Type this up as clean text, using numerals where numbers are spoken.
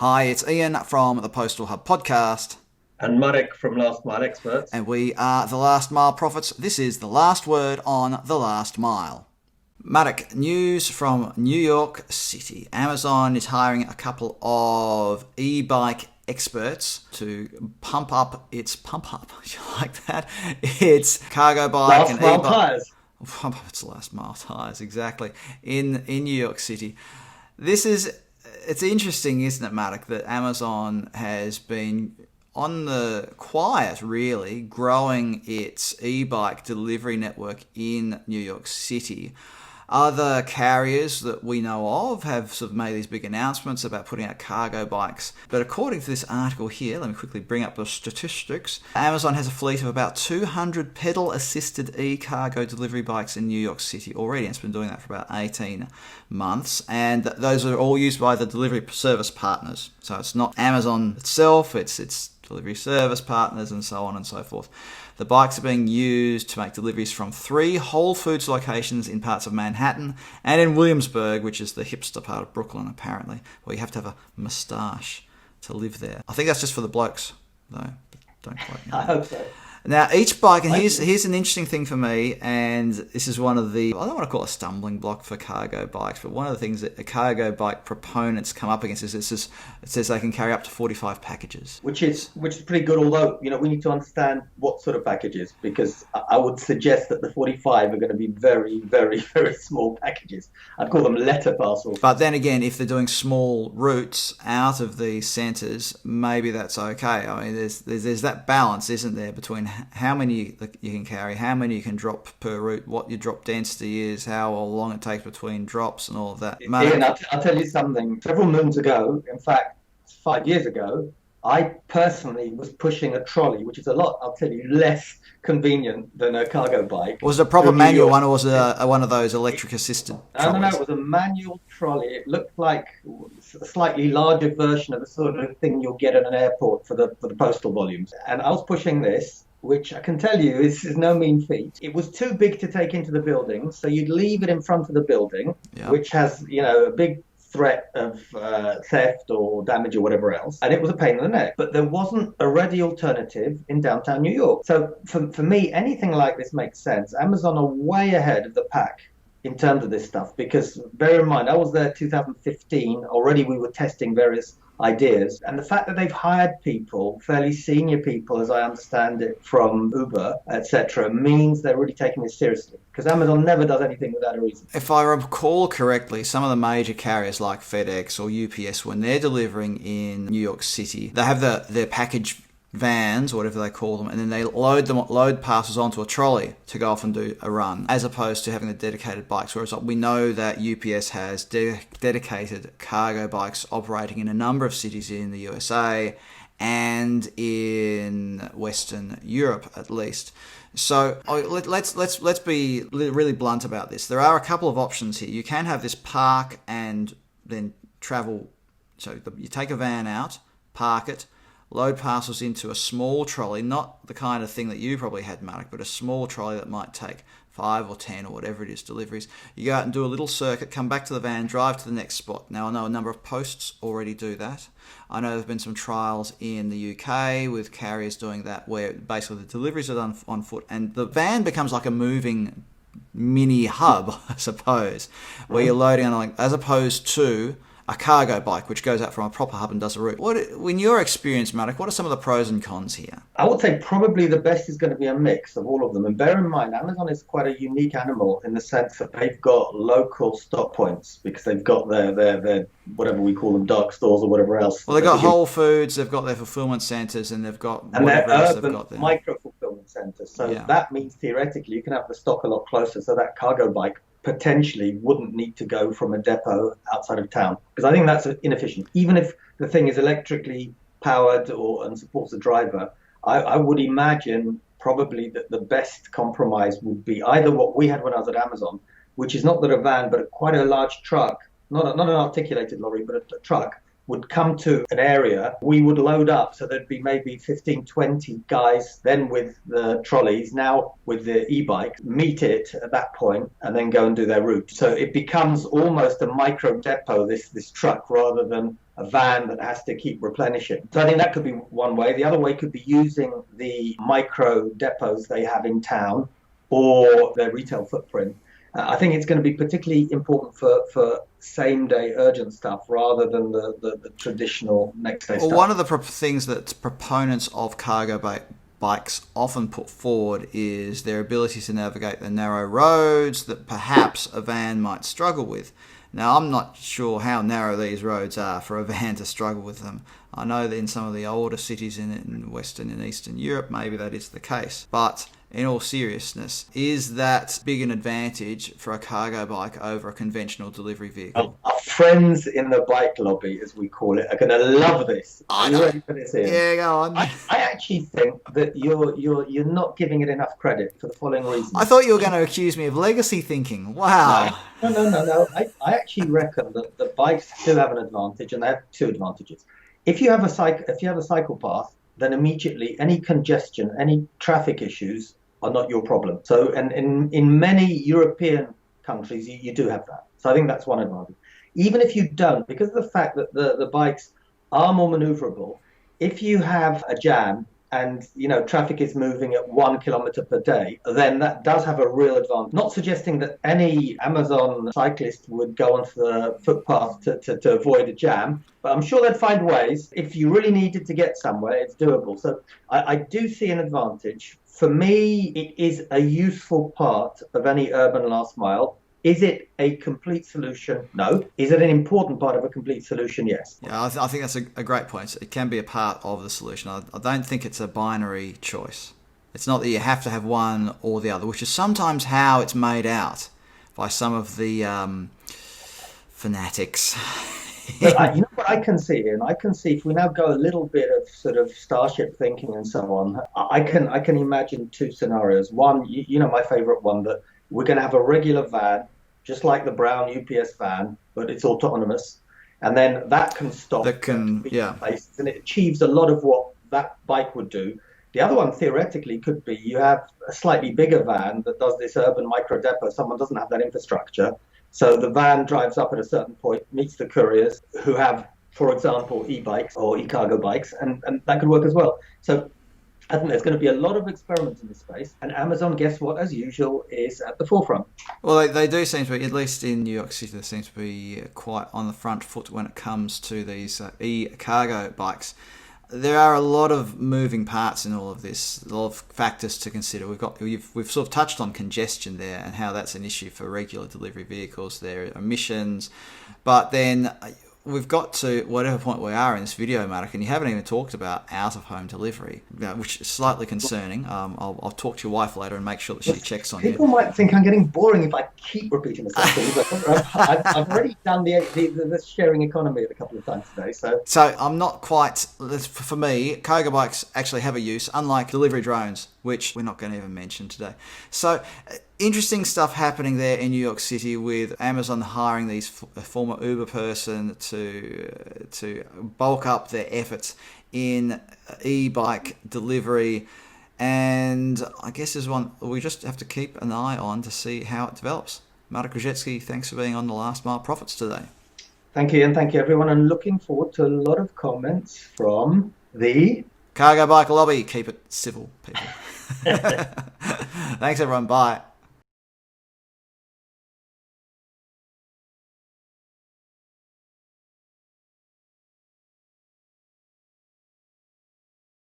Hi, it's Ian from the Postal Hub podcast. And Marek from Last Mile Experts. And we are the Last Mile Prophets. This is the last word on the last mile. Marek, news from New York City. Amazon is hiring a couple of e-bike experts to pump up, you like that? It's cargo bike and e-bike. Tires. Pump up its last mile tires, exactly, in New York City. It's interesting, isn't it, Marek, that Amazon has been on the quiet, really, growing its e-bike delivery network in New York City. Other carriers that we know of have sort of made these big announcements about putting out cargo bikes. But according to this article here, let me quickly bring up the statistics. Amazon has a fleet of about 200 pedal-assisted e-cargo delivery bikes in New York City already. It's been doing that for about 18 months. And those are all used by the delivery service partners. So it's not Amazon itself, it's delivery service partners and so on and so forth. The bikes are being used to make deliveries from 3 Whole Foods locations in parts of Manhattan and in Williamsburg, which is the hipster part of Brooklyn, apparently, where you have to have a moustache to live there. I think that's just for the blokes, though. Don't quite know. I hope so. Now, each bike, and here's an interesting thing for me, and this is one of the, I don't want to call it a stumbling block for cargo bikes, but one of the things that the cargo bike proponents come up against is it says they can carry up to 45 packages. Which is pretty good, although, we need to understand what sort of packages, because I would suggest that the 45 are going to be very, very, very small packages. I'd call them letter parcels. But then again, if they're doing small routes out of the centres, maybe that's okay. I mean, there's that balance, isn't there, between how many you can carry, how many you can drop per route, what your drop density is, how long it takes between drops and all of that. Ian, I'll tell you something. Several moons ago, in fact, 5 years ago, I personally was pushing a trolley, which is a lot, I'll tell you, less convenient than a cargo bike. Was it a proper manual one, or was it one of those electric-assisted trolleys? No, it was a manual trolley. It looked like a slightly larger version of the sort of thing you'll get at an airport for the postal volumes. And I was pushing this, which I can tell you is no mean feat. It was too big to take into the building, so you'd leave it in front of the building, which has, a big threat of theft or damage or whatever else, and it was a pain in the neck. But there wasn't a ready alternative in downtown New York. So for me, anything like this makes sense. Amazon are way ahead of the pack in terms of this stuff, because bear in mind, I was there 2015. Already we were testing various ideas, and the fact that they've hired people, fairly senior people as I understand it from Uber, etc., means they're really taking this seriously, because Amazon never does anything without a reason. If I recall correctly, some of the major carriers like FedEx or UPS, when they're delivering in New York City, they have their package vans, or whatever they call them, and then they load parcels onto a trolley to go off and do a run, as opposed to having the dedicated bikes. Whereas we know that UPS has dedicated cargo bikes operating in a number of cities in the USA and in Western Europe, at least. So let's be really blunt about this. There are a couple of options here. You can have this park and then travel. So you take a van out, park it, load parcels into a small trolley, not the kind of thing that you probably had, Marek, but a small trolley that might take 5 or 10 or whatever it is deliveries. You go out and do a little circuit, come back to the van, drive to the next spot. Now, I know a number of posts already do that. I know there have been some trials in the UK with carriers doing that, where basically the deliveries are done on foot and the van becomes like a moving mini hub, I suppose, where you're loading on, as opposed to a cargo bike, which goes out from a proper hub and does a route. In your experience, Marek, what are some of the pros and cons here? I would say probably the best is going to be a mix of all of them. And bear in mind, Amazon is quite a unique animal in the sense that they've got local stock points, because they've got their whatever we call them, dark stores or whatever else. Well, they've got Whole Foods, they've got their fulfillment centres, and they've got whatever else they've got there. Micro-fulfillment centres. So that means theoretically you can have the stock a lot closer, so that cargo bike potentially wouldn't need to go from a depot outside of town, because I think that's inefficient. Even if the thing is electrically powered and supports a driver, I would imagine probably that the best compromise would be either what we had when I was at Amazon, which is not that a van, but quite a large truck, not an articulated lorry, but a truck, would come to an area, we would load up. So there'd be maybe 15, 20 guys, then with the trolleys, now with the e-bike, meet it at that point and then go and do their route. So it becomes almost a micro depot, this truck, rather than a van that has to keep replenishing. So I think that could be one way. The other way could be using the micro depots they have in town or their retail footprint. I think it's going to be particularly important for same-day urgent stuff rather than the traditional next-day Well, stuff. one of the things that proponents of cargo bikes often put forward is their ability to navigate the narrow roads that perhaps a van might struggle with. Now, I'm not sure how narrow these roads are for a van to struggle with them. I know that in some of the older cities in Western and Eastern Europe, maybe that is the case. But in all seriousness, is that big an advantage for a cargo bike over a conventional delivery vehicle? Our friends in the bike lobby, as we call it, are going to love this. Are you ready for this, Ian? Yeah, go on. I actually think that you're not giving it enough credit for the following reason. I thought you were going to accuse me of legacy thinking. Wow. No. I actually reckon that the bikes do have an advantage, and they have two advantages. If you have a cycle path, then immediately any congestion, any traffic issues are not your problem. So, and in many European countries, you do have that. So I think that's one advantage. Even if you don't, because of the fact that the bikes are more maneuverable, if you have a jam and traffic is moving at 1 kilometer per day, then that does have a real advantage. Not suggesting that any Amazon cyclist would go onto the footpath to avoid a jam, but I'm sure they'd find ways. If you really needed to get somewhere, it's doable. So I do see an advantage. For me, it is a useful part of any urban last mile. Is it a complete solution? No. Is it an important part of a complete solution? Yes. Yeah, I think that's a great point. It can be a part of the solution. I don't think it's a binary choice. It's not that you have to have one or the other, which is sometimes how it's made out by some of the fanatics. But you know what I can see, and I can see if we now go a little bit of sort of starship thinking and so on. I can imagine two scenarios. One, my favorite one, that we're going to have a regular van, just like the brown UPS van, but it's autonomous, and then that can stop. Places, and it achieves a lot of what that bike would do. The other one theoretically could be you have a slightly bigger van that does this urban micro depot. Someone doesn't have that infrastructure. So the van drives up at a certain point, meets the couriers who have, for example, e-bikes or e-cargo bikes, and that could work as well. So I think there's going to be a lot of experiments in this space, and Amazon, guess what, as usual, is at the forefront. Well, they do seem to be, at least in New York City, they seem to be quite on the front foot when it comes to these e-cargo bikes. There are a lot of moving parts in all of this, a lot of factors to consider. We've sort of touched on congestion there and how that's an issue for regular delivery vehicles, their emissions, but then we've got to whatever point we are in this video, Marek, and you haven't even talked about out-of-home delivery, which is slightly concerning. I'll talk to your wife later and make sure that she checks on you. People might think I'm getting boring if I keep repeating the same thing. I've already done the sharing economy a couple of times today. So I'm not quite... For me, cargo bikes actually have a use, unlike delivery drones, which we're not going to even mention today. So interesting stuff happening there in New York City with Amazon hiring these former Uber person to bulk up their efforts in e-bike delivery. And I guess there's one we just have to keep an eye on to see how it develops. Marek Różycki, thanks for being on The Last Mile Profits today. Thank you, and thank you, everyone. I'm looking forward to a lot of comments from the cargo bike lobby. Keep it civil, people. Thanks, everyone. Bye.